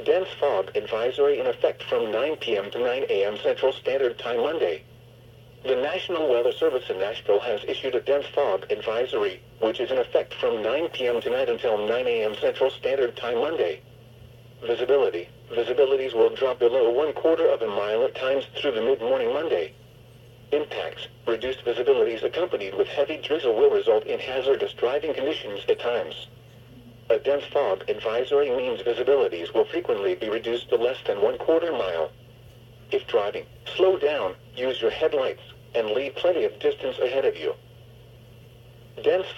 Dense fog advisory in effect from 9 p.m. to 9 a.m. Central Standard Time Monday. The National Weather Service in Nashville has issued a dense fog advisory, which is in effect from 9 p.m. tonight until 9 a.m. Central Standard Time Monday. Visibility. Visibilities will drop below 1/4 of a mile at times through the mid-morning Monday. Impacts. Reduced visibilities accompanied with heavy drizzle will result in hazardous driving conditions at times. A dense fog advisory means visibilities will frequently be reduced to less than 1/4 mile. If driving, slow down, use your headlights, and leave plenty of distance ahead of you. Dense